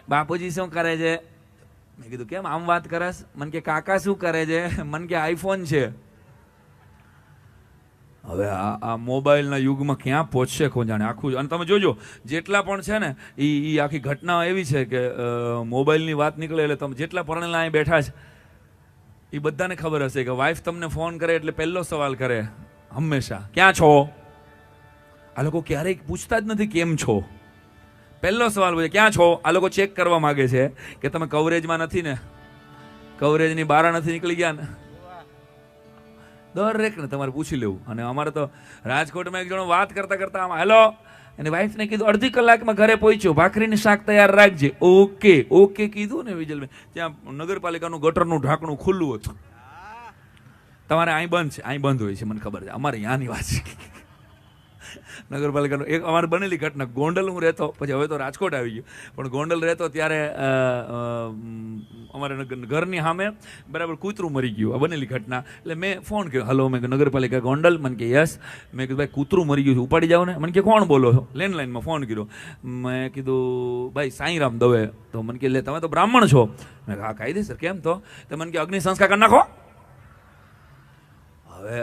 બાપુજી શું કરે છે? મેં કીધું કેમ આમ વાત કરસ? મને કે કાકા શું કરે છે? મને કે આઈફોન છે. હવે આ મોબાઈલના યુગમાં ક્યાં પહોંચશે કોણ જાણે આખું. અને તમે જોજો જેટલા પણ છે ને એ આખી ઘટના એવી છે કે મોબાઈલની વાત નીકળે એટલે તમે જેટલા પરણેલા અહીં બેઠા છે એ બધાને ખબર હશે કે વાઈફ તમને ફોન કરે એટલે પહેલો સવાલ કરે હંમેશા ક્યાં છો. આ લોકો ક્યારેય પૂછતા જ નથી કેમ છો. પહેલો સવાલ પૂછે ક્યાં છો. આ લોકો ચેક કરવા માંગે છે કે તમે કવરેજમાં નથી ને, કવરેજની બહાર નથી નીકળી ગયા ને. દરેક ને તમારે પૂછી લેવું. અને અમારે તો રાજકોટમાં એક જણો વાત કરતા કરતા આમ હેલો, અને વાઈફને કીધું અડધી કલાકમાં ઘરે પહોંચ્યો, ભાખરીની શાક તૈયાર રાખજે. ઓકે ઓકે કીધું ને વિજલભાઈ. ત્યાં નગરપાલિકાનું ગટરનું ઢાંકણું ખુલ્લું હતું. તમારે અહીં બંધ છે, અહીં બંધ હોય છે મને ખબર છે. અમારે ત્યાંની વાત છે નગરપાલિકાનું. એક અમારે બનેલી ઘટના, ગોંડલ હું રહેતો, પછી હવે તો રાજકોટ આવી ગયું, પણ ગોંડલ રહેતો ત્યારે અમારે ઘરની સામે બરાબર કૂતરું મરી ગયું. આ બનેલી ઘટના. એટલે મેં ફોન કર્યો, હલો, મેં નગરપાલિકા ગોંડલ. મને કે યસ. મેં કીધું ભાઈ કૂતરું મરી ગયું છે, ઉપાડી જાઓ ને. મને કે કોણ બોલો છો? લેન્ડલાઇનમાં ફોન કર્યો. મેં કીધું ભાઈ સાંઈરામ દવે. તો મને કે લે તમે તો બ્રાહ્મણ છો. મેં હા કાયદેસર. કેમ? તો મને કે અગ્નિ સંસ્કાર કરી નાખો. હવે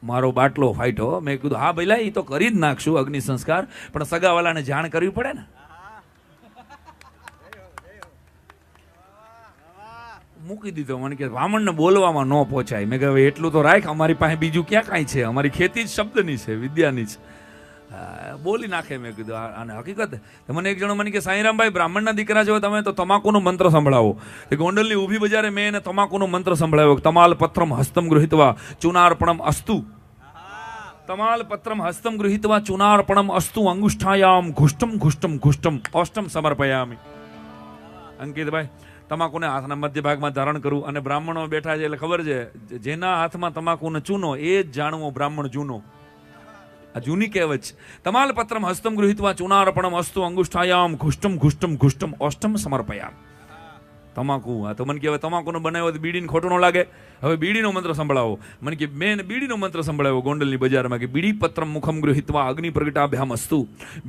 મારો બાટલો ફાઈટો. મેં કીધું હા ભાઈ એ તો કરી જ નાખશું અગ્નિ સંસ્કાર, પણ સગાવાલાને જાણ કરવી પડે ને. મૂકી દીધો. મને કે બ્રાહ્મણને બોલવામાં ન પહોંચાય. મેં કહ્યું એટલું તો રાખ, અમારી પાસે બીજું ક્યાં કાંઈ છે? અમારી ખેતી જ શબ્દની છે, વિદ્યાની છે. બોલી નાખે. મેં કીધું અને હકીકત મને એક જણો મને કે સાંઈરામભાઈ બ્રાહ્મણના દીકરા છો તમે તો તમાકુનો મંત્ર સંભળાવો. એ ગોંડલની ઊભી બજારે મેં એને તમાકુનો મંત્ર સંભળાવ્યો. તમાલ પત્રમ હસ્તમ ગૃહિત્વા ચુનાર્પણમ અસ્તુ. તમાલ પત્રમ હસ્તમ ગૃહિત્વા ચુનાર્પણમ અસ્તુ અંગુષ્ઠાયામ ઘુષ્ટમ ઘુષ્ટમ ઘુષ્ટમ ઓષ્ટમ સમર્પયામિ. અંકિતભાઈ તમાકુને હાથના મધ્ય ભાગમાં ધારણ કરવું. અને બ્રાહ્મણો બેઠા છે એટલે ખબર છે જેના હાથમાં તમાકુને ચૂનો એ જ જાણવો બ્રાહ્મણ જૂનો. આ જૂની કહેવત છે. તમાલ પત્રમ હસ્તમ ગૃહિત્વા ચુનાર્પણમ અસ્તુ અંગુષ્ઠાયામ ઘુષ્ટમ ઘુષ્ટમ ઘુષ્ટમ ઓષ્ટમ સમર્પયામ. તમાકુ. આ તો મને કહેવાય તમાકુનો બનાવ્યો તો બીડીને ખોટું ન લાગે. હવે બીડીનો મંત્ર સંભળાવો. મને કે મેં બીડીનો મંત્ર સંભળાવ્યો ગોંડલની બજારમાં કે બીડી પત્રમ મુખમ ગૃહિત્વા અગ્નિ પ્રગટાભ્યામ અસ્તુ.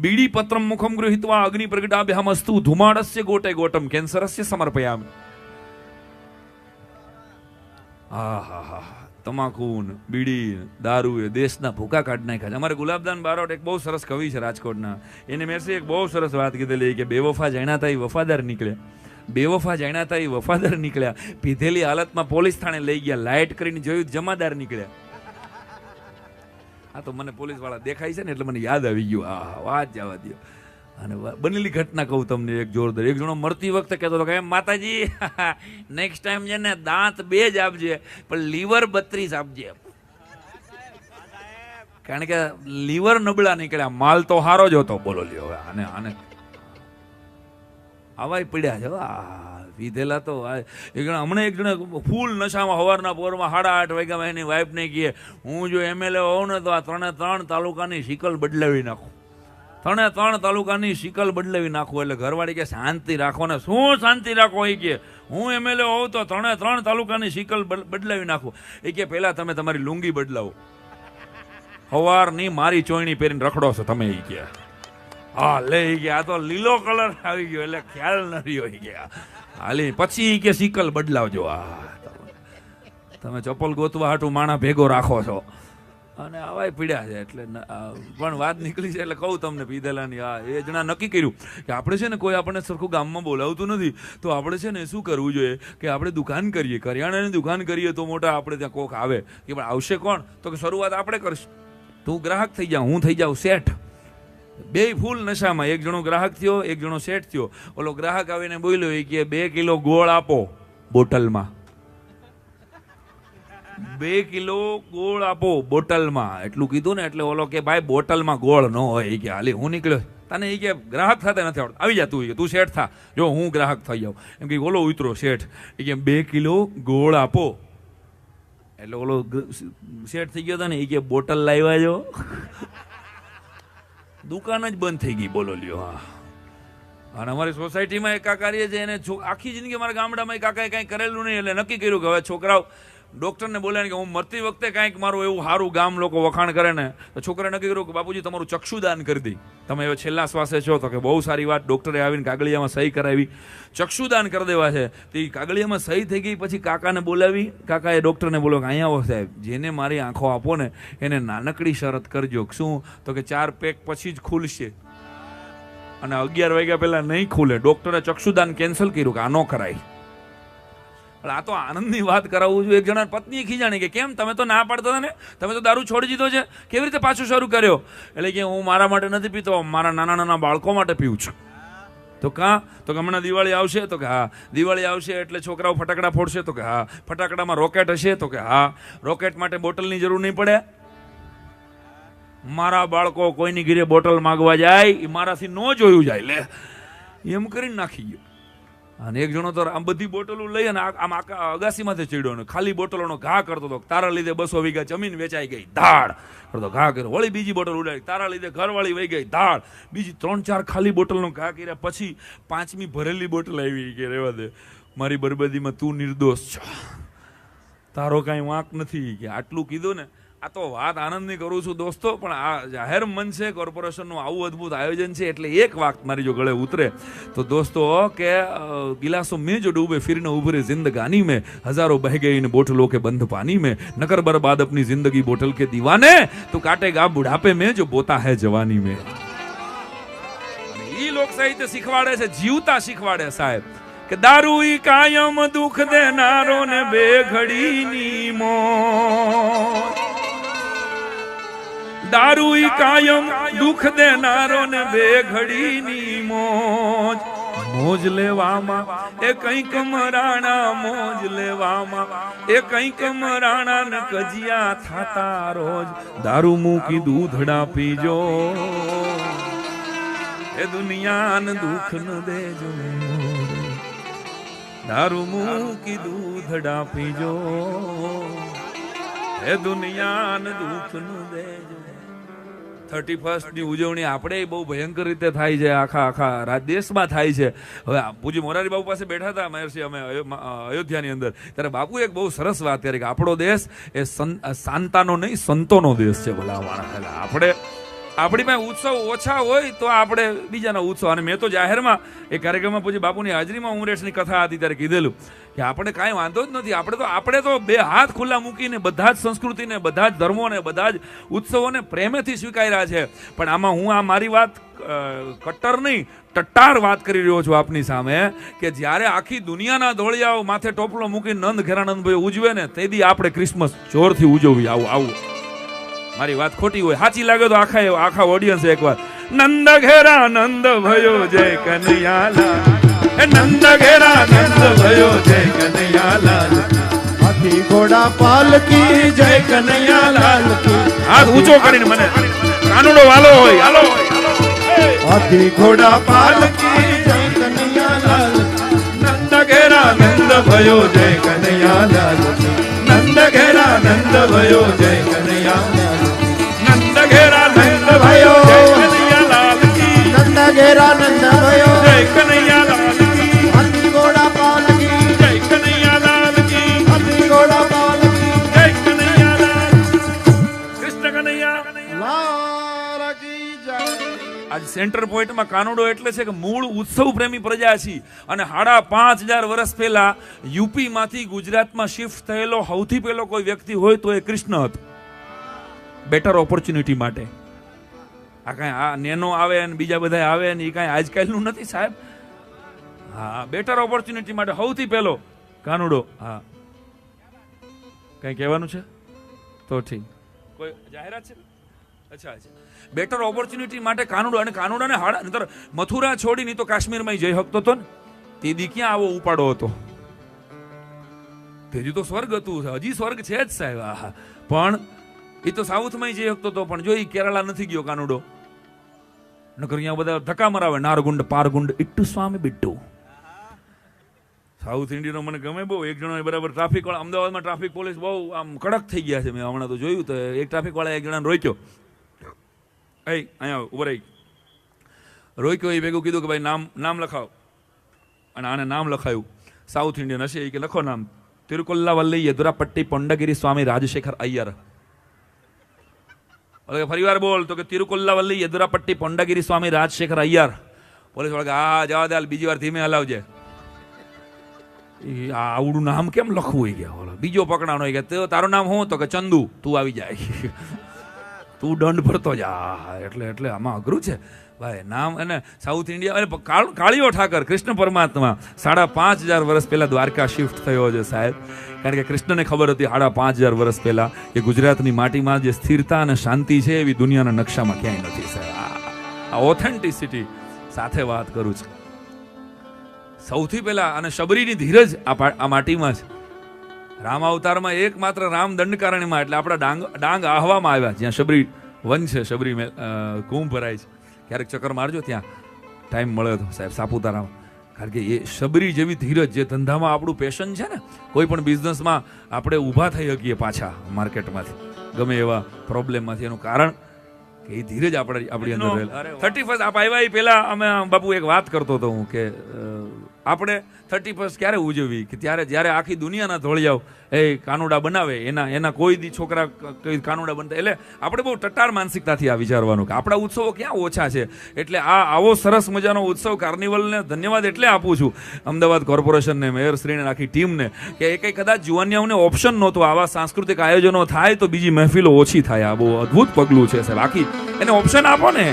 બીડી પત્રમ મુખમ ગૃહિત્વા અગ્નિ પ્રગટાભ્યામ અસ્તુ ધુમાડસ્ય ગોટે ગોટમ કેન્સરસ્ય સમર્પયામ. હા હા હા. તમાકુ બીડી દારૂ એ દેશના ભૂકા કાઢી નાખ્યા છે. અમારે ગુલાબદાન બારોટ એક બહુ સરસ કવિ છે રાજકોટના. એને મેરસે એક બહુ સરસ વાત કીધેલી કે બેવફા જાણ્યા હતા એ વફાદાર નીકળ્યા. બેવફા જાણ્યા હતા એ વફાદાર નીકળ્યા. પીધેલી હાલતમાં પોલીસ થાણે લઈ ગયા, લાઇટ કરીને જોયું જમાદાર નીકળ્યા. આ તો મને પોલીસ વાળા દેખાય છે ને એટલે મને યાદ આવી ગયું. આ વાત જવા દો. અને બનેલી ઘટના કહું તમને એક જોરદાર. એક જણો મરતી વખતે કહેતો હતો કે એમ માતાજી નેક્સ્ટ ટાઈમ છે ને દાંત 2 જ આપજે પણ લીવર 32 આપજે. કારણ કે લીવર નબળા નીકળ્યા, માલ તો સારો જ હતો. બોલો લ્યો આને આને આવાય પડ્યા છે. પીધેલા તો હમણાં એક જણા ફૂલ નશામાં સવારના પોરમાં 8:30 વાગ્યામાં એની વાઈફને કહે હું જો એમએલએ હોઉં ને તો આ 3 તાલુકાની શિકલ બદલાવી નાખું. 3 તાલુકાની શિકલ બદલાવી નાખવું. એટલે ઘરવાળી કે શાંતિ રાખો ને. શું શાંતિ રાખો? એ કે હું એમએલએ હોઉં તો 3 તાલુકાની શિકલ બદલાવી નાખું. એ કે પહેલા તમે તમારી લુંગી બદલાવો. સવારની મારી ચોયણી પહેરીને રખડો છો તમે. એ કે હા લે ગયા આ તો લીલો કલર આવી ગયો એટલે ખ્યાલ ન રહ્યો. ગયા હાલી પછી કે શિકલ બદલાવજો. તમે ચપ્પલ ગોતવા હાટું માણા ભેગો રાખો છો અને આવાય પીડ્યા છે. એટલે પણ વાત નીકળી છે એટલે કહું તમને પીધેલાની. એ જણા નક્કી કર્યું કે આપણે છે ને કોઈ આપણને સરખું ગામમાં બોલાવતું નથી તો આપણે છે ને શું કરવું જોઈએ કે આપણે દુકાન કરીએ, કરિયાણાની દુકાન કરીએ તો મોટા આપણે ત્યાં કોક આવે કે પણ આવશે કોણ? તો કે શરૂઆત આપણે કરીશું. તું ગ્રાહક થઈ જા, હું થઈ જાઉં શેઠ. બે ફૂલ નશામાં. એક જણો ગ્રાહક થયો, એક જણો શેઠ થયો. ઓલો ગ્રાહક આવીને બોલ્યો એ કે 2 કિલો ગોળ આપો બોટલમાં. 2 કિલો ગોળ આપો બોટલમાં. એટલું કીધું ને એટલે ઓલો કે ભાઈ બોટલમાં ગોળ ન હોય. એ કે હાલી હું નીકળ્યો. તને એ કે ગ્રાહક થતા નથી આવડતું, આવી જા તું શેઠ થા. જો હું ગ્રાહક થઈ જાઉં. એમ કે ઓલો ઉતરો શેઠ. એ કે 2 કિલો ગોળ આપો. એટલે ઓલો શેઠ થઈ ગયો હતો ને એ કે બોટલ લાવ્યા જો. દુકાન જ બંધ થઈ ગઈ. બોલો લ્યો. હા. અને અમારી સોસાયટીમાં એક કાકા છે એને આખી જિંદગી અમારા ગામડામાં કાકાએ કાંઈ કરેલું નહીં એટલે નક્કી કર્યું કે હવે છોકરાઓ ડૉક્ટરને બોલ્યા કે હું મરતી વખતે કાંઈક મારું એવું સારું ગામ લોકો વખાણ કરે ને તો છોકરાએ નક્કી કર્યું કે બાપુજી તમારું ચક્ષુદાન કરી દઈ, તમે હવે છેલ્લા શ્વાસે છો. તો કે બહુ સારી વાત. ડૉક્ટરે આવીને કાગળિયામાં સહી કરાવી, ચક્ષુદાન કરી દેવા છે. તો એ કાગળિયામાં સહી થઈ ગઈ. પછી કાકાને બોલાવી. કાકાએ ડૉક્ટરને બોલ્યો કે અહીંયા આવો સાહેબ, જેને મારી આંખો આપો ને એને નાનકડી શરત કરજો. શું? તો કે 4 પેક પછી જ ખુલશે અને 11 વાગ્યા પહેલા નહીં ખુલે. ડૉક્ટરે ચક્ષુદાન કેન્સલ કર્યું કે આ ન કરાય. આ તો આનંદની વાત કરાવું છું. એક જણા પત્ની ખીજાણી કે કેમ તમે તો ના પાડતા હતા ને, તમે તો દારૂ છોડી દીધો છે, કેવી રીતે પાછું શરૂ કર્યો? એટલે કે હું મારા માટે નથી પીતો, મારા નાના નાના બાળકો માટે પીવું છું. તો તો કે હમણાં દિવાળી આવશે? તો કે હા. દિવાળી આવશે એટલે છોકરાઓ ફટાકડા ફોડશે? તો કે હા. ફટાકડામાં રોકેટ હશે? તો કે હા. રોકેટ માટે બોટલની જરૂર નહીં પડે? મારા બાળકો કોઈની ઘરે બોટલ માગવા જાય એ મારાથી ન જોયું જાય લે એમ કરીને નાખી ગયો. અને એક જણો તો આમ બધી બોટલો લઈ અને આમ અગાસીમાંથી ચડ્યો ને ખાલી બોટલોનો ઘા કરતો હતો. તારા લીધે 200 વીઘા જમીન વેચાઈ ગઈ, ધાડ કરતો ઘા કર્યો. વળી બીજી બોટલ ઉડાડી, તારા લીધે ઘરવાળી વહી ગઈ, ધાડ. બીજી 3-4 ખાલી બોટલનો ઘા કર્યા. પછી 5મી ભરેલી બોટલ આવી કે રહેવા દે, મારી બરબાદીમાં તું નિર્દોષ છો, તારો કાંઈ વાંક નથી. કે આટલું કીધું ને. આ તો વાત આનંદની કરું છું દોસ્તો, પણ આ જાહેર મંચ છે, કોર્પોરેશનનું આવું અદ્ભુત આયોજન છે એટલે એક વાત મારી જો ગળે ઉતરે તો દોસ્તો કે गिलासों में जो डूबे फिर न उभरे जिंदगानी में, हजारों बह गए इन बोतलों के बंद पानी में, नकर बर्बाद अपनी जिंदगी बोतल के दीवाने, तो काटेगा बुढ़ापे में जो बोता है जवानी में. ઈ લોક સાહિત્ય શીખવાડે છે, જીવતા શીખવાડે સાહેબ કે દારૂ ઈ કાયમ દુઃખ દેનારો ને બે ઘડીની મોત. દારૂ ઈ કાયમ દુઃખ દેનારો ને બે ઘડીની મોજ. મોજ લેવામાં એ કંઈક મરાણા, મોજ લેવામાં એ કંઈક મરાણા ને કજિયા થાતા રોજ. દારૂ મૂકી દૂધડા પીજો, એ દુનિયાને દુઃખ ન દેજો. દારૂ મૂકી દૂધડા પીજો, એ દુનિયાને દુઃખ ન દેજો. 31st ની ઉજવણી આપણે બહુ ભયંકર રીતે થાય છે, આખા દેશમાં થાય છે. હવે પૂજી મોરારી બાપુ પાસે બેઠા હતા મહેરસિંહ અમે અયોધ્યાની અંદર, ત્યારે બાપુ એક બહુ સરસ વાત કરી કે આપણો દેશ એ શાંતાનો નહીં સંતોનો દેશ છે. ભલા માણસ આપણે આપણી પાસે ઉત્સવ ઓછા હોય તો આપણે બીજાના ઉત્સવ. અને મેં તો જાહેરમાં એ કાર્યક્રમમાં પૂછી બાપુની હાજરીમાં ઉમરેશની કથા હતી ત્યારે કીધેલું કે આપણે કાંઈ વાંધો જ નથી. આપણે તો 2 હાથ ખુલ્લા મૂકીને બધા જ સંસ્કૃતિને, બધા જ ધર્મોને, બધા જ ઉત્સવોને પ્રેમેથી સ્વીકાર્યા છે. પણ આમાં હું આ મારી વાત કટ્ટર નહીં ટટ્ટાર વાત કરી રહ્યો છું આપની સામે કે જ્યારે આખી દુનિયાના ધોળિયાઓ માથે ટોપલો મૂકી નંદ ઘેરાનંદભાઈ ઉજવે ને તેથી આપણે ક્રિસમસ જોરથી ઉજવવી. આવું મારી વાત ખોટી હોય, સાચી લાગે તો આખા ઓડિયન્સ એકવાર નંદ ઘેરા નંદ ભયો જય કનૈયાલાલ, નંદ ઘેરા નંદ ભયો જય કનૈયાલાલ, હાથી ઘોડા પાલકી જય કનૈયાલાલ કી. હાથ ઊંચો કરીને મને કાનુડો વાલો હોય. હાલો હાથી ઘોડા પાલકી જય કનૈયાલાલ, નંદ ઘેરા નંદ ભયો જય કનૈયાલાલ, નંદ ઘેરા નંદ ભયો જય કનૈયાલાલ, નંદ ઘેરા નંદ ભયો જય કનૈયાલાલ કી, નંદ ઘેરા નંદ ભયો જય કનૈયાલાલ કી, હાથી ઘોડા પાલકી જય કનૈયાલાલ કી, હાથી ઘોડા પાલકી જય કનૈયાલાલ. કૃષ્ણ કનૈયા લાલ કી જય. આજ સેન્ટર પોઈન્ટમાં કાનુડો એટલે છે કે મૂળ ઉત્સવ પ્રેમી પ્રજા છે અને 5,500 વર્ષ પહેલા યુપીમાંથી ગુજરાતમાં શિફ્ટ થયેલો સૌથી પહેલો કોઈ વ્યક્તિ હોય તો એ કૃષ્ણ હતો. બેટર ઓપોર્ચ્યુનિટી માટે. આ કાંઈ આ નેનો આવે ને બીજા બધા આવે ને એ કાંઈ આજકાલનું નથી સાહેબ. હા, બેટર ઓપોર્ચ્યુનિટી માટે સૌથી પહેલો કાનુડો. હા, કંઈ કહેવાનું છે તો ઠીક. કોઈ જાહેરાત છે? અચ્છા. બેટર ઓપોર્ચ્યુનિટી માટે કાનુડો. અને કાનુડાને નતર મથુરા છોડીને તો કાશ્મીરમાં જઈ શકતો હતો ને. તેદી ક્યાં આવો ઉપાડો હતો? તેજી તો સ્વર્ગ હતું, હજી સ્વર્ગ છે જ સાહેબ. આહા, પણ એ તો સાઉથમાં જઈ શકતો હતો. પણ જો એ કેરળા નથી ગયો કાનુડો, નકર અહીંયા બધા ધક્કા મરાવે નારગુંડ પારગુંડ ઇટ્ટુ સ્વામી બિટ્ટુ. સાઉથ ઇન્ડિયનો મને ગમે બહુ. એક જણો બરાબર ટ્રાફિક વાળા, અમદાવાદમાં ટ્રાફિક પોલીસ બહુ આમ કડક થઈ ગયા છે. મેં હમણાં તો જોયું તો એક ટ્રાફિક વાળા એક જણાને રોક્યો. અહીંયા ઉભો રહી રોક્યો. એ ભેગું કીધું કે ભાઈ નામ લખાવો. અને આને નામ લખાયું. સાઉથ ઇન્ડિયન હશે એ કે લખો નામ. તિરુકોલ્લાવલ્લી યદુરાપટ્ટી પોંડગીરી સ્વામી રાજશેખર અય્યર. ફરી વાર બોલ તો કે તિરુકોલ્લાવલ્લી યદુરાપટ્ટી પોંડગીરી સ્વામી રાજશેખર અય્યર. પોલીસ વાળા હા જવા દે, બીજી વાર ધીમે હલાવજે. આવડું નામ કેમ લખવું હોય ગયા? બીજો પકડાનો હોય કે તારું નામ શું? તો કે ચંદુ. તું આવી જાય, તું દંડ ભરતો જા. એટલે આમાં અઘરું છે ભાઈ નામ. અને સાઉથ ઇન્ડિયા કાળીઓ ઠાકર કૃષ્ણ પરમાત્મા 5,500 વર્ષ પહેલા દ્વારકા શિફ્ટ થયો છે સાહેબ. કારણ કે કૃષ્ણને ખબર હતી 5,500 વર્ષ પહેલા કે ગુજરાતની માટીમાં જે સ્થિરતા અને શાંતિ છે એવી દુનિયાના નકશામાં ક્યાંય નથી સાહેબ. આ ઓથેન્ટિસિટી સાથે વાત કરું છું. સૌથી પહેલા અને શબરીની ધીરજ આ માટીમાં છે. રામ અવતારમાં એકમાત્ર રામ દંડકારણ્યમાં એટલે આપણા ડાંગ આહવામાં આવ્યા, જ્યાં શબરી વન છે, શબરી કુંભ ભરાય છે. ક્યારેક ચક્કર મારજો, ત્યાં ટાઈમ મળે તો સાહેબ સાપુતારામાં. કારણ કે એ શબરી જેવી ધીરજ જે ધંધામાં આપણું પેશન છે ને, કોઈ પણ બિઝનેસમાં આપણે ઊભા થઈ શકીએ પાછા માર્કેટમાંથી ગમે એવા પ્રોબ્લેમમાંથી, એનું કારણ કે એ ધીરજ આપણી અંદર રહેલ. 31 આપ આવ્યા એ પહેલા અમે બાપુ એક વાત કરતો હતો હું કે આપણે 31 ક્યારે ઉજવવી કે જ્યારે આખી દુનિયાના ધોળિયાઓ એ કાનુડા બનાવે, એના કોઈ દી છોકરા કાનુડા બનતા. એટલે આપણે બહુ ટટ્ટાર માનસિકતાથી આ વિચારવાનું કે આપણા ઉત્સવો ક્યાં ઓછા છે. એટલે આવો સરસ મજાનો ઉત્સવ કાર્નિવલને ધન્યવાદ એટલે આપું છું અમદાવાદ કોર્પોરેશનને, મેયરશ્રીને, આખી ટીમને કે એ કંઈ કદાચ જુવાનિયાઓને ઓપ્શન નહોતો આવા સાંસ્કૃતિક આયોજનો થાય તો બીજી મહેફિલો ઓછી થાય. આ બહુ અદ્ભુત પગલું છે સાહેબ. આખી એને ઓપ્શન આપો ને,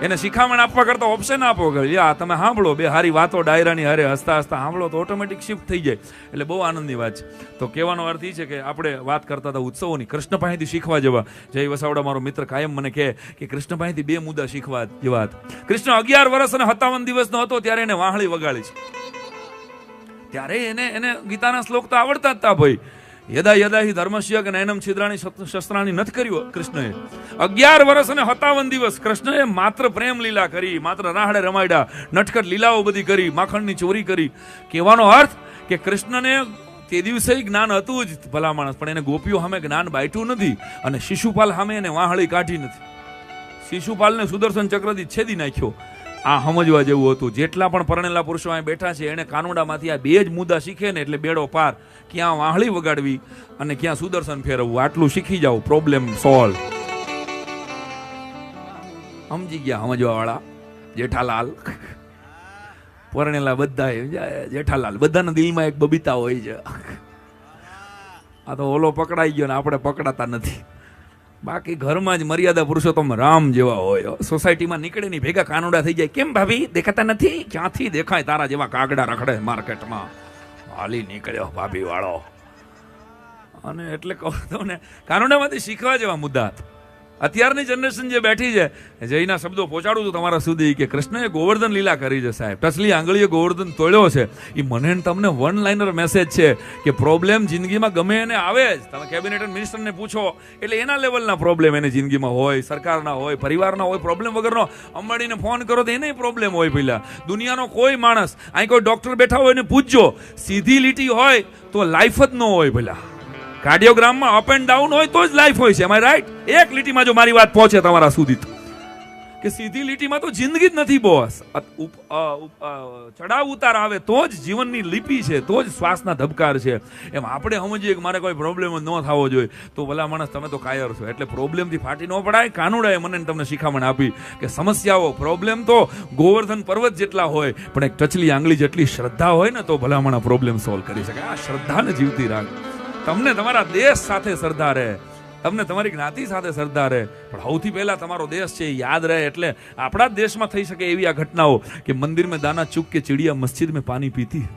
એને શિખામણ આપવા કરતા ઓપ્શન આપો કે યા તમે સાંભળો, બે હારી વાતો ડાયરાની હારે હસતા હસતા સાંભળો તો ઓટોમેટિક શિફ્ટ થઈ જાય. એટલે બહુ આનંદની વાત છે. તો કહેવાનો અર્થ એ છે કે આપણે વાત કરતા હતા ઉત્સવોની, કૃષ્ણ પાસેથી શીખવા જેવા. જય વસાવડા મારો મિત્ર કાયમ મને કહે કે કૃષ્ણ પાસેથી 2 મુદ્દા શીખવા જેવા. કૃષ્ણ 11 વર્ષ અને 57 દિવસનો હતો ત્યારે એને વાહળી વગાડી છે. ત્યારે એને ગીતાના શ્લોક તો આવડતા જ હતા ભાઈ. યદા યદા હિ ધર્મસ્ય કે નયનમ છિદ્રાણી શસ્ત્રાણી નથી કર્યું કૃષ્ણએ. 11 વર્ષ અને 57 દિવસ કૃષ્ણએ માત્ર પ્રેમ લીલા કરી, માત્ર રાહડે રમાડ્યા, નટખટ લીલાઓ બધી કરી, માખણની ચોરી કરી. કહેવાનો અર્થ કે કૃષ્ણને તે દિવસે જ્ઞાન હતું જ ભલા માણસ, પણ એને ગોપીઓ સામે જ્ઞાન બાંટ્યું નથી અને શિશુપાલ સામે એને વાહળી કાઢી નથી. શિશુપાલને સુદર્શન ચક્રથી છેદી નાખ્યો. આ સમજવા જેવું હતું. જેટલા પણ પરણેલા પુરુષો અહીં બેઠા છે એને કાનુડામાંથી આ 2 જ મુદ્દા શીખે ને એટલે બેડો પાર. ક્યાં વાહળી વગાડવી અને ક્યાં સુદર્શન ફેરવવું, આટલું શીખી જાવ, પ્રોબ્લેમ સોલ્વ. સમજી ગયા સમજવા વાળા? જેઠાલાલ પરણેલા બધા જેઠાલાલ, બધાના દિલમાં એક બબીતા હોય છે. આ તો ઓલો પકડાઈ ગયો ને આપણે પકડાતા નથી. બાકી ઘરમાં જ મર્યાદા પુરુષોત્તમ રામ જેવા હોય. સોસાયટીમાં નીકળે ની ભેગા કાનુડા થઈ જાય. કેમ ભાભી દેખાતા નથી? ક્યાંથી દેખાય? તારા જેવા કાગડા રખડે માર્કેટમાં. હાલી નીકળ્યો ભાભી વાળો. અને એટલે કહું તો ને, કાનુડામાંથી શીખવા જેવા મુદ્દા. અત્યારની જનરેશન જે બેઠી છે, જયના શબ્દો પહોંચાડું છું તમારા સુધી કે કૃષ્ણએ ગોવર્ધન લીલા કરી છે સાહેબ. ટચલી આંગળીએ ગોવર્ધન તોડ્યો છે. એ મને તમને 1 લાઇનર મેસેજ છે કે પ્રોબ્લેમ જિંદગીમાં ગમે એને આવે જ. તમે કેબિનેટ મિનિસ્ટરને પૂછો એટલે એના લેવલના પ્રોબ્લેમ એને જિંદગીમાં હોય, સરકારના હોય, પરિવારના હોય, પ્રોબ્લેમ વગરનો. અંબાણીને ફોન કરો તો એને પ્રોબ્લેમ હોય. પહેલા દુનિયાનો કોઈ માણસ, અહીં કોઈ ડોક્ટર બેઠા હોય એને પૂછજો, સીધી લીટી હોય તો લાઈફ જ ન હોય. પહેલા કાર્ડિયોગ્રામમાં અપ એન્ડ ડાઉન હોય તો જ લાઈફ હોય છે. એમ રાઈટ? એક લીટીમાં જો મારી વાત પહોંચે તમારા સુધી તો કે સીધી લીટીમાં તો જિંદગી જ નથી બોસ. ચડાવ ઉતાર આવે તો જ જીવનની લિપિ છે, તો જ શ્વાસના ધબકાર છે. એમ આપણે સમજીએ કે મારે કોઈ પ્રોબ્લેમ ન થવો જોઈએ તો ભલા માણસ તમે તો કાયર છો. એટલે પ્રોબ્લેમથી ફાટી ન પડાય. કાનુડાએ મને તમને શિખામણ આપી કે સમસ્યાઓ, પ્રોબ્લેમ તો ગોવર્ધન પર્વત જેટલા હોય, પણ એક ટચલી આંગળી જેટલી શ્રદ્ધા હોય ને તો ભલામણ પ્રોબ્લેમ સોલ્વ કરી શકે. આ શ્રદ્ધાને જીવતી રાખ. તમને તમારા દેશ સાથે શ્રદ્ધા રહે, તમને તમારી જ્ઞાતિ સાથે શ્રદ્ધા રહે, પણ સૌથી પહેલા તમારો દેશ છે યાદ રહે. એટલે આપણા જ દેશમાં થઈ શકે એવી આ ઘટનાઓ કે મંદિર में दाना चुग के चिड़िया मस्जिद में पानी पीती है.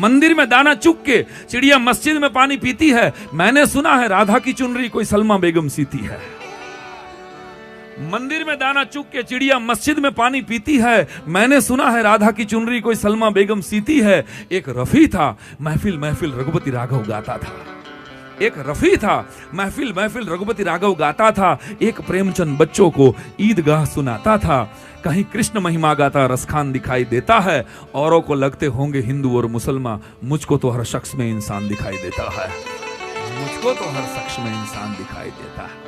मंदिर में दाना चुग के चिड़िया मस्जिद में पानी पीती है. मैंने सुना है राधा की चुनरी कोई सलमा बेगम सीती है. मंदिर में दाना चुग के चिड़िया मस्जिद में पानी पीती है. मैंने सुना है राधा की चुनरी कोई सलमा बेगम सीती है. एक रफी था महफिल महफिल रघुपति राघव गाता था. एक रफी था महफिल महफिल रघुपति राघव गाता था. एक प्रेमचंद बच्चों को ईदगाह सुनाता था. कहीं कृष्ण महिमा गाता रसखान दिखाई देता है. औरों को लगते होंगे हिंदू और मुसलमान, मुझको तो हर शख्स में इंसान दिखाई देता है. मुझको तो हर शख्स में इंसान दिखाई देता है.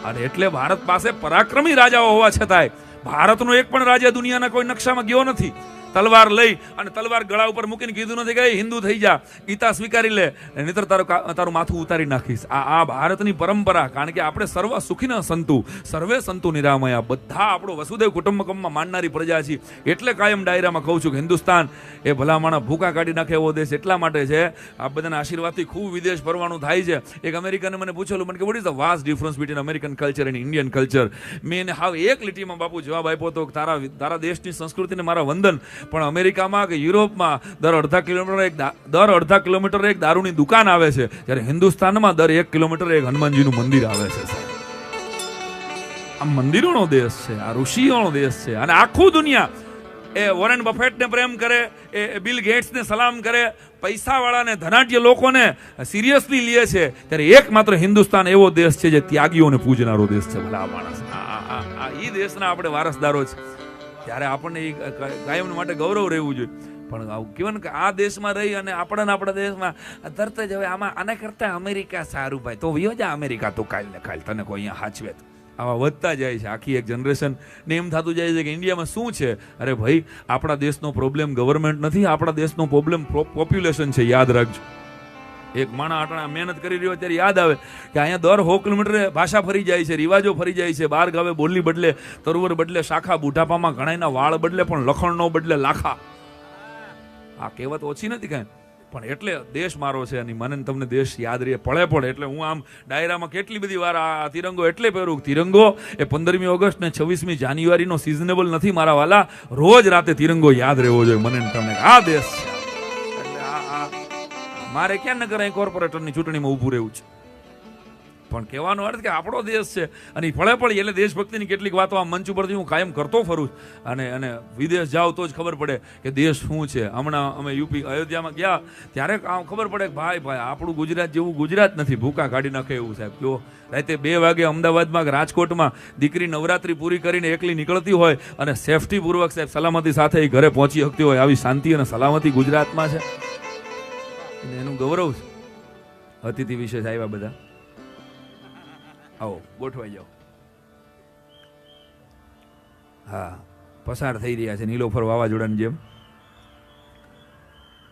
અને એટલે ભારત પાસે પરાક્રમી રાજાઓ હોવા છતાંય ભારતનો એક પણ રાજા દુનિયાના કોઈ નકશામાં ગયો નથી. તલવાર લઈ અને તલવાર ગળા ઉપર મૂકીને કીધું નથી કે હિન્દુ થઈ જા, ગીતા સ્વીકારી લે, નહીતર તારું માથું ઉતારી નાખીશ. આ ભારતની પરંપરા. કારણ કે આપણે સર્વ સુખીના સંતુ, સર્વે સંતુ નિરામયા, બધા આપણો વસુદેવ કુટુંબકમમાં માનનારી પ્રજા છીએ. એટલે કાયમ ડાયરામાં કહું છું કે હિન્દુસ્તાન એ ભલામણા ભૂકા કાઢી નાખે એવો દેશ એટલા માટે છે. આ બધાના આશીર્વાદથી ખૂબ વિદેશ ફરવાનું થાય છે. એક અમેરિકને મને પૂછેલું, મને કે what is the vast difference between American culture and Indian culture. મેં એને હાવ એક લીટીમાં બાપુ જવાબ આપ્યો હતો કે તારા દેશની સંસ્કૃતિને મારા વંદન, પણ અમેરિકામાં કે યુરોપમાં દર અડધા કિલોમીટર એક દારૂની દુકાન આવે છે, જ્યારે હિન્દુસ્તાનમાં દર 1 કિલોમીટર એક હનુમાનજીનું મંદિર આવે છે. આ મંદિરોનો દેશ છે, આ ઋષિઓનો દેશ છે. અને આખું દુનિયા એ વોરેન બફેટને પ્રેમ કરે, એ બિલ ગેટ્સને સલામ કરે, પૈસાવાળાને ધનાઢ્ય લોકોને સિરિયસલી લે છે, ત્યારે એકમાત્ર હિન્દુસ્તાન એવો દેશ છે જે ત્યાગીઓને પૂજનારો દેશ છે. ભલા માણસ, આ ઈ દેશના આપણે વારસદારો છે. ત્યારે આપણને કાયમ માટે ગૌરવ રહેવું જોઈએ. પણ કેવું કે આ દેશમાં રહી અને આપણા દેશમાં તરત જ હવે આના કરતા અમેરિકા સારું ભાઈ, તો વિયો જા અમેરિકા, તો કાલ ને કાલ તને કોઈ અહીંયા હાચવે. આવા વધતા જાય છે આખી એક જનરેશન ને એમ થતું જાય છે કે ઇન્ડિયામાં શું છે. અરે ભાઈ, આપણા દેશનો પ્રોબ્લેમ ગવર્મેન્ટ નથી, આપણા દેશનો પ્રોબ્લેમ પોપ્યુલેશન છે. યાદ રાખજો. એક માણસ આટલા મહેનત કરી રહ્યો ત્યારે યાદ આવે કે અહીંયા દર 100 કિલોમીટરે ભાષા ફરી જાય છે, રિવાજો ફરી જાય છે. 12 ગાવે બોલી બદલે, તરુવર બદલે શાખા, બુઢાપામાં ઘણાના વાળ બદલે પણ લખણ નો બદલે લાખા. આ કહેવત ઓછી નથી કાંઈ, પણ એટલે દેશ મારો છે અને મને તમને દેશ યાદ રહે પડે. એટલે હું આમ ડાયરામાં કેટલી બધી વાર આ તિરંગો એટલે પહેરું. તિરંગો એ 15મી ઓગસ્ટ ને 26મી જાન્યુઆરીનો સિઝનેબલ નથી મારા વાલા. રોજ રાતે તિરંગો યાદ રહેવો જોઈએ મને તમને. આ દેશ છે. મારે ક્યાં નગર અહીં કોર્પોરેટરની ચૂંટણીમાં ઊભું રહેવું છે, પણ કહેવાનો અર્થ કે આપણો દેશ છે અને ફળે પડી. એટલે દેશભક્તિની કેટલીક વાતો આ મંચ ઉપરથી હું કાયમ કરતો ફરું અને વિદેશ જાઓ તો જ ખબર પડે કે દેશ શું છે. હમણાં અમે યુપી અયોધ્યામાં ગયા ત્યારે ખબર પડે કે ભાઈ આપણું ગુજરાત જેવું ગુજરાત નથી, ભૂકા કાઢી નાખે એવું. સાહેબ જો રાતે 2 વાગે અમદાવાદમાં કે રાજકોટમાં દીકરી નવરાત્રી પૂરી કરીને એકલી નીકળતી હોય અને સેફટી પૂર્વક સાહેબ સલામતી સાથે એ ઘરે પહોંચી શકતી હોય, આવી શાંતિ અને સલામતી ગુજરાતમાં છે. એનું ગૌરવ છે. અતિથિ વિશેષ આવ્યા બધા, આવો ગોઠવાઈ જાઓ. હા, પસાર થઈ રહ્યા છે નીલોફર વાવાઝોડાની જેમ.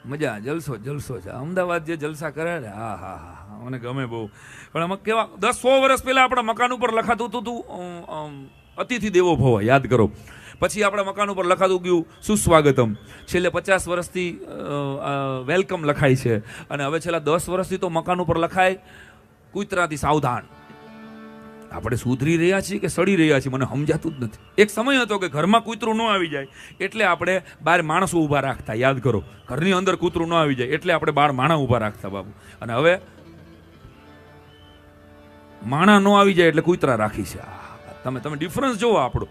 મજા, જલસો છે. અમદાવાદ જે જલસા કરે ને, હા મને ગમે બહુ. પણ આમાં કેવા 10-100 વર્ષ પહેલા આપણા મકાન ઉપર લખાતું હતું અતિથિ દેવો ભવ, યાદ કરો. પછી આપણા મકાન ઉપર લખાતું ગયું સુસ્વાગતમ. છેલ્લે 50 વર્ષથી વેલકમ લખાય છે. અને હવે છેલ્લા 10 વર્ષથી તો મકાન ઉપર લખાય કૂતરાથી સાવધાન. આપણે સુધરી રહ્યા છીએ કે સડી રહ્યા છીએ મને સમજાતું જ નથી. એક સમય હતો કે ઘરમાં કૂતરું ન આવી જાય એટલે આપણે 12 માણસો ઊભા રાખતા. યાદ કરો, ઘરની અંદર કૂતરું ન આવી જાય એટલે આપણે 12 માણા ઊભા રાખતા બાબુ. અને હવે માણા ન આવી જાય એટલે કૂતરા રાખી છે. તમે ડિફરન્સ જોવો આપણો.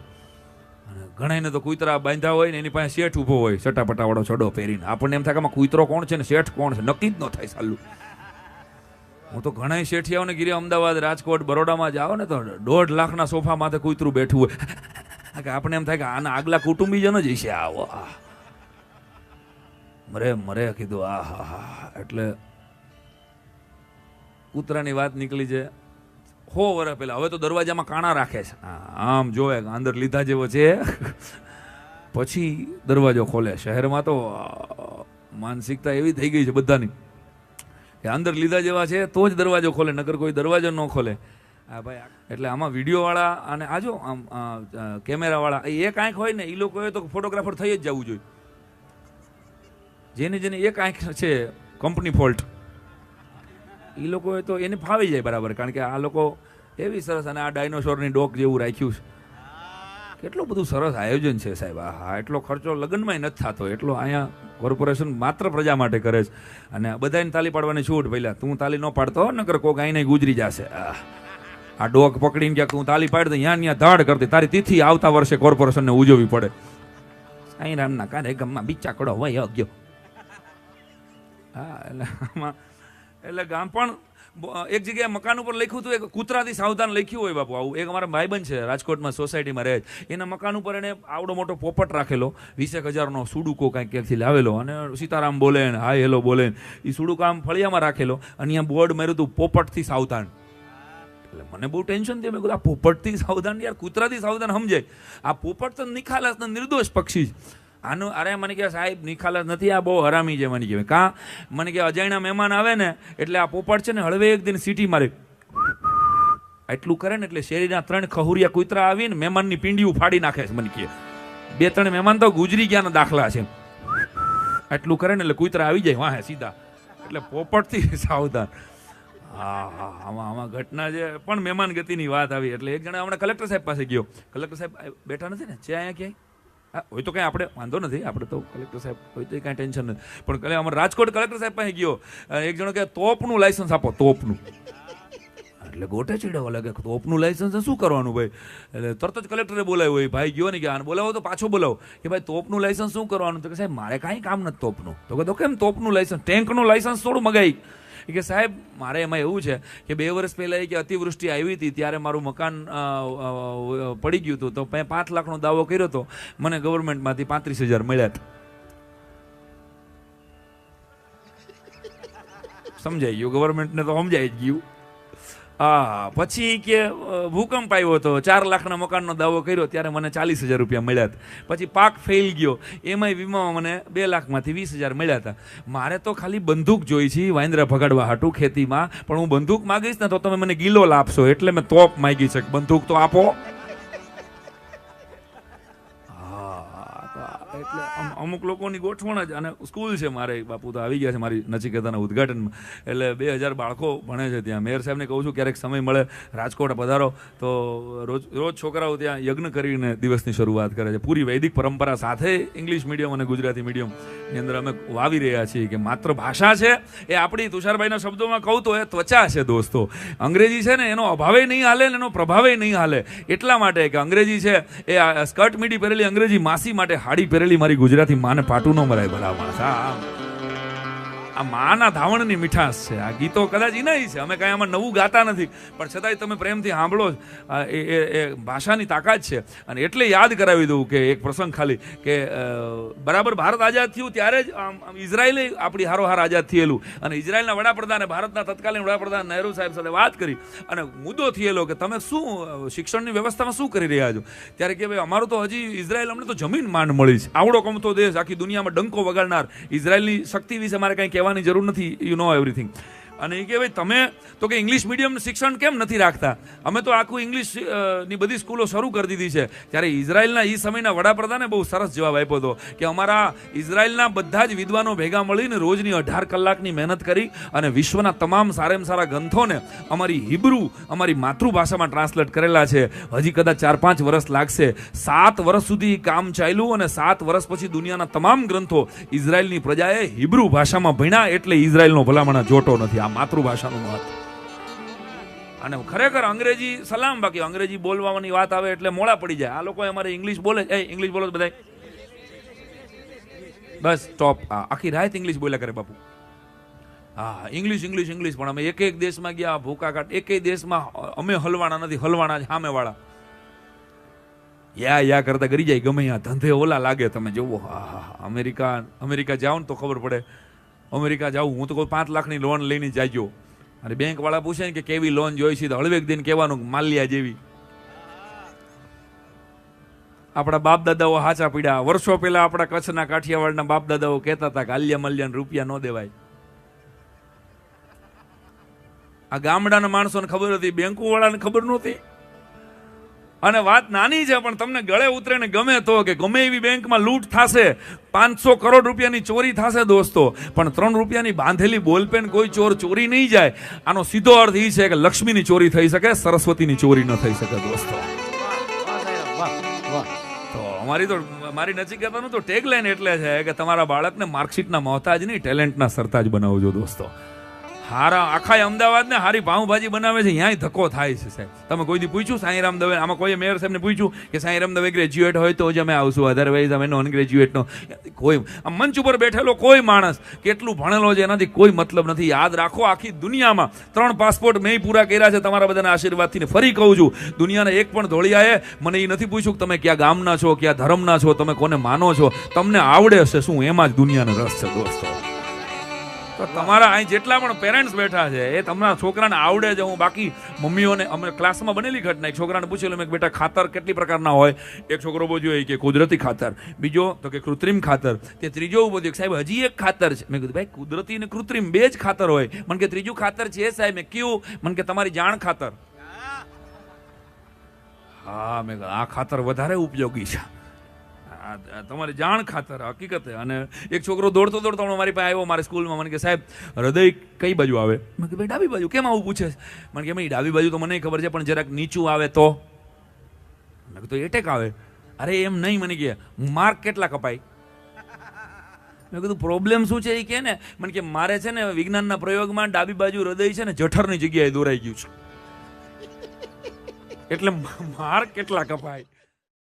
ઘણાને તો કૂતરા બાંધ્યા હોય ને એની પાસે શેઠ ઊભો હોય ચટાપટાવાળો છડો પહેરીને. આપણને એમ થાય કે કૂતરો કોણ છે ને શેઠ કોણ છે, નક્કી જ ન થાય સાલું. હું તો ઘણા શેઠિયાઓને ગીરે અમદાવાદ, રાજકોટ, બરોડામાં જાઓ ને તો 1.5 લાખના સોફા માથે કૂતરું બેઠું હોય કે આપણે એમ થાય કે આના આગલા કુટુંબીજનો જ છે. આવો મરે કીધું હા. એટલે કૂતરાની વાત નીકળી છે 100 વર્ષ પહેલા. હવે તો દરવાજામાં કાણા રાખે છે, આમ જોવે અંદર લીધા જેવો છે પછી દરવાજો ખોલે. શહેરમાં તો માનસિકતા એવી થઈ ગઈ છે બધાની કે અંદર લીધા જેવા છે તો જ દરવાજો ખોલે, નકર કોઈ દરવાજો ન ખોલે. હા ભાઈ, એટલે આમાં વિડીયો વાળા અને આજો આમ કેમેરા વાળા એક આંખ હોય ને એ લોકોએ તો ફોટોગ્રાફર થઈ જ જવું જોઈએ. જેની એક આંખ છે કંપની ફોલ્ટ, એ લોકોએ તો એને ફાવી જાય બરાબર. કારણ કે આ લોકો એવી સરસ, અને આ ડાયનોસોરની ડોક જેવું રાખ્યું છે. કેટલું બધું સરસ આયોજન છે સાહેબ. હા, એટલો ખર્ચો લગ્નમાં નથી થતો, એટલો અહીંયા કોર્પોરેશન માત્ર પ્રજા માટે કરે છે. અને બધાને તાલી પાડવાની છૂટ. પહેલા તું તાલી ન પાડતો નકર કોક આઈને ગુજરી જશે. આ ડોક પકડીને ક્યાંક તું તાલી પાડી દે, ત્યાં ધાડ કરતી. તારી તિથિ આવતા વર્ષે કોર્પોરેશનને ઉજવવી પડે. અહીં રામના કારે ગામમાં બિચાકડો વયો ગયો. હા, એટલે ગામ પણ એક જગ્યાએ મકાન ઉપર લખ્યું હતું, એક કૂતરાથી સાવધાન લખ્યું હોય બાપુ. આવું એક અમારા ભાઈબંધ છે રાજકોટમાં સોસાયટીમાં રહે છે. એના મકાન ઉપર એને આવડો મોટો પોપટ રાખેલો, 20,000નો સુડુકો કાંઈક ક્યાંકથી લાવેલો, અને સીતારામ બોલે ને હાય હેલો બોલે. એ સુડુકો આમ ફળિયામાં રાખેલો અને અહીંયા બોર્ડ માર્યું હતું પોપટથી સાવધાન. એટલે મને બહુ ટેન્શન થયું. મેં કીધું આ પોપટથી સાવધાન, યાર કૂતરાથી સાવધાન સમજાય. આ પોપટ તો નિખાલસ ને નિર્દોષ પક્ષી છે. આનું અરે મને કે સાહેબ નિખાલસ નથી, આ બહુ હરામી છે. મને કહેવાય કાં? મને કે અજાણ્યા મહેમાન આવે ને એટલે આ પોપટ છે ને હળવે એક દિન સીટી મારે એટલું કરે ને એટલે શેરીના 3 ખહુરિયા કૂતરા આવીને મહેમાનની પીંડીઓ ફાડી નાખે છે. મને કહે 2-3 મહેમાન તો ગુજરી ગયાના દાખલા છે. એટલું કરે ને એટલે કૂતરા આવી જાય વાહે સીધા. એટલે પોપટથી સાવધાન. હા આમાં ઘટના છે. પણ મહેમાન ગતિની વાત આવી એટલે એક જણા હમણાં કલેક્ટર સાહેબ પાસે ગયો. કલેક્ટર સાહેબ બેઠા નથી ને છે અહીંયા ક્યાંય? હોય તો કંઈ આપણે વાંધો નથી, આપણે તો કલેક્ટર સાહેબ હોય તો કાંઈ ટેન્શન નથી. પણ અમારે રાજકોટ કલેક્ટર સાહેબ પાસે ગયો. એક જણો કે તોપનું લાયસન્સ આપો, તોપનું. એટલે ગોટે ચીડાવવા લાગે, તોપનું લાયસન્સ શું કરવાનું ભાઈ? એટલે તરત જ કલેક્ટરે બોલાવ્યો. એ ભાઈ ગયો ને કે આને બોલાવો તો પાછો બોલાવો કે ભાઈ તોપનું લાયસન્સ શું કરવાનું? તો કે સાહેબ મારે કાંઈ કામ નથી તોપનું. તો કેમ તોપનું લાયસન્સ? ટેન્કનું લાયસન્સ થોડું મગાવી. કે સાહેબ મારે એમાં એવું છે કે 2 વર્ષ પહેલાં કે અતિવૃષ્ટિ આવી હતી ત્યારે મારું મકાન પડી ગયું હતું, તો મેં 5 લાખનો દાવો કર્યો હતો, મને ગવર્મેન્ટમાંથી 35,000 મળ્યા હતા. સમજાઈ ગયું? ગવર્મેન્ટને તો સમજાઈ જ ગયું. હા પછી કે ભૂકંપ આવ્યો હતો, 4 લાખના મકાનનો દાવો કર્યો ત્યારે મને 40,000 રૂપિયા મળ્યા હતા. પછી પાક ફેલ ગયો, એમાંય વીમામાં મને 2 લાખમાંથી 20,000 મળ્યા હતા. મારે તો ખાલી બંદૂક જોઈ છે વાંદરા ભગાડવા હાટું ખેતીમાં, પણ હું બંદૂક માગીશ ને તો તમે મને ગિલોલ આપશો, એટલે મેં તોપ માગી છે. બંદૂક તો આપો. એટલે અમુક લોકોની ગોઠવણ જ. અને સ્કૂલ છે મારે, બાપુ તો આવી ગયા છે મારી નચિકેતાના ઉદ્ઘાટનમાં. એટલે 2000 બાળકો ભણે છે ત્યાં. મેયર સાહેબને કહું છું ક્યારેક સમય મળે રાજકોટ પધારો તો રોજ છોકરાઓ ત્યાં યજ્ઞ કરીને દિવસની શરૂઆત કરે છે. પૂરી વૈદિક પરંપરા સાથે ઇંગ્લિશ મીડિયમ અને ગુજરાતી મીડિયમની અંદર અમે વાવી રહ્યા છીએ કે માત્ર ભાષા છે એ આપણી, તુષારભાઈના શબ્દોમાં કહું તો એ ત્વચા છે દોસ્તો. અંગ્રેજી છે ને એનો અભાવે નહીં હાલે ને એનો પ્રભાવે નહીં હાલે. એટલા માટે કે અંગ્રેજી છે એ સ્કર્ટ મીડી પહેરેલી અંગ્રેજી માસી માટે હાડી પહેરેલી મારી ગુજરાતી માને પાટું ન મરાય ભલા માણસ. આ માના ધાવણની મીઠાશ છે. આ ગીતો કદાચ ઇનાય છે, અમે કાંઈ આમાં નવું ગાતા નથી, પણ છતાંય તમે પ્રેમથી સાંભળો. એ ભાષાની તાકાત છે. અને એટલે યાદ કરાવી દઉં કે એક પ્રસંગ ખાલી કે બરાબર ભારત આઝાદ થયું ત્યારે જ ઇઝરાયલે આપણી હારોહાર આઝાદ થયેલું. અને ઇઝરાયલના વડાપ્રધાને ભારતના તત્કાલીન વડાપ્રધાન નહેરુ સાહેબ સાથે વાત કરી અને મુદ્દો થયેલો કે તમે શું શિક્ષણની વ્યવસ્થામાં શું કરી રહ્યા છો? ત્યારે કે ભાઈ અમારું તો હજી ઇઝરાયલ અમને તો જમીન માંડ મળી છે. આવડો કમતો દેશ, આખી દુનિયામાં ડંકો વગાડનાર. ઇઝરાયલની શક્તિ વિશે મારે કંઈ કહેવાની જરૂર નથી, યુ નો એવરીથિંગ. અને એ કે ભાઈ તમે તો કે ઇંગ્લિશ મીડિયમ શિક્ષણ કેમ નથી રાખતા? અમે તો આખું ઇંગ્લિશ ની બધી સ્કૂલો શરૂ કરી દીધી છે. ત્યારે ઇઝરાયલના એ સમયના વડાપ્રધાને બહુ સરસ જવાબ આપ્યો હતો કે અમારા ઇઝરાયલના બધા જ વિદ્વાનો ભેગા મળીને રોજની 18 કલાકની મહેનત કરી અને વિશ્વના તમામ સારામાં સારા ગ્રંથોને અમારી હિબ્રુ, અમારી માતૃભાષામાં ટ્રાન્સલેટ કરેલા છે. હજી કદાચ 4-5 વર્ષ લાગશે. 7 વર્ષ સુધી કામ ચાલ્યું અને 7 વર્ષ પછી દુનિયાના તમામ ગ્રંથો ઇઝરાયલની પ્રજાએ હિબ્રુ ભાષામાં ભણ્યા. એટલે ઇઝરાયલનો ભલામણા જોટો નથી. માતૃભાષાનું મહત્વ. અને ખરેખર અંગ્રેજી સલામ, બાકી અંગ્રેજી બોલવાની વાત આવે એટલે મોડા પડી જાય. આ લોકો અમારે ઇંગ્લિશ બોલે, ઇંગ્લિશ બોલો બધા બસ સ્ટોપ. આખી રાત ઇંગ્લિશ બોલ્યા કરે બાપુ. હા ઇંગ્લિશ ઇંગ્લિશ ઇંગ્લિશ. પણ અમે એક દેશમાં ગયા ભૂકા કાઢ, એકેય દેશમાં અમે હલવાના નથી, હલવાના સામે વાળા યા કરતા કરી જાય ગમે ત્યાં ધંધે ઓલા લાગે. તમે જોવો અમેરિકા જાઓ ને તો ખબર પડે. અમેરિકા જાઉં હું તો કોઈ 5 લાખની લોન લઈને જાજો અને બેંક વાળા પૂછે ને કે કેવી લોન જોઈ છે તો હળવેક દિન કહેવાનું માલ્યા જેવી. આપણા બાપ દાદાઓ હાચા પીડ્યા. વર્ષો પહેલા આપણા કચ્છના કાઠિયાવાડના બાપ દાદાઓ કહેતા હતા કે આલિયા મલ્યાને રૂપિયા ન દેવાય. આ ગામડાના માણસોને ખબર હતી, બેંકો વાળાને ખબર નહોતી. અને વાત નાની છે પણ તમને ગળે ઉતરે ને ગમે તો કે ગમે એવી બેંકમાં લૂંટ થશે, 500 કરોડ રૂપિયાની ચોરી થશે દોસ્તો, પણ 3 રૂપિયાની બાંધેલી બોલપેન કોઈ ચોર ચોરી નહીં જાય. આનો સીધો અર્થ એ છે કે લક્ષ્મીની ચોરી થઈ શકે, સરસ્વતીની ચોરી ન થઈ શકે દોસ્તો. તો મારી નચિકેતાનું તો ટેગલાઈન એટલે છે કે તમારા બાળકને માર્કશીટના મોહતાજ નહીં, ટેલેન્ટના સરતાજ બનાવજો દોસ્તો. હારા આખા અમદાવાદ ને હારી પાઉંભાજી બનાવે છે, ત્યાંય ધક્કો થાય છે સાહેબ. તમે કોઈ દી પૂછ્યું સાંઈરામ દવે? આમાં કોઈ મેયર સાહેબને પૂછ્યું કે સાંઈરામ દવે ગ્રેજ્યુએટ હોય તો જ અમે આવશું, અધરવાઇઝ અમે નોન ગ્રેજ્યુએટનો? કોઈ આ મંચ ઉપર બેઠેલો કોઈ માણસ કેટલું ભણેલો છે એનાથી કોઈ મતલબ નથી. યાદ રાખો આખી દુનિયામાં 3 પાસપોર્ટ મેં પૂરા કર્યા છે તમારા બધાના આશીર્વાદથી. ફરી કહું છું, દુનિયાના એક પણ ધોળિયાએ મને એ નથી પૂછ્યું કે તમે ક્યાં ગામના છો, ક્યાં ધર્મના છો, તમે કોને માનો છો, તમને આવડે હશે શું, એમાં જ દુનિયાનો રસ છે દોસ્તો. તો તમારા અહીં જેટલા પણ પેરેન્ટ્સ બેઠા છે એ તમારા છોકરાને આવડે છે. હું બાકી મમ્મીઓને અમે ક્લાસમાં બનેલી ઘટના, એક છોકરાને પૂછેલું મેં કે બેટા ખાતર કેટલી પ્રકારના હોય? એક છોકરો બોલ્યો કે કુદરતી ખાતર, બીજો તો કે કૃત્રિમ ખાતર, તે ત્રીજો ઉભો થયો સાહેબ હજી એક ખાતર છે. મેં કીધું ભાઈ કુદરતી અને કૃત્રિમ બે જ ખાતર હોય. મને કે ત્રીજું ખાતર છે સાહેબ. મેં કયું? મને કે તમારી જાણ ખાતર. હા, મેં આ ખાતર વધારે ઉપયોગી છે, તમારી જાણ ખાતર હકીકતે. અને એક છોકરો દોડતો દોડતો મારી પાસે આવ્યો મારી સ્કૂલમાં. મને કે સાહેબ હૃદય કઈ બાજુ આવે? મેં કે ભાઈ ડાબી બાજુ. કેમ આવું પૂછે? મને કે ભાઈ ડાબી બાજુ તો મને ખબર છે, પણ જરાક નીચું આવે તો? મેં કીધું એટેક આવે. અરે એમ નહીં. મને કે માર્ક કેટલા કપાય? મેં કીધું પ્રોબ્લેમ શું છે એ કે ને. મને કે મારે છે ને વિજ્ઞાનના પ્રયોગમાં ડાબી બાજુ હૃદય છે ને જઠરની જગ્યાએ દોરાઈ ગયું છે, એટલે માર્ક કેટલા કપાય.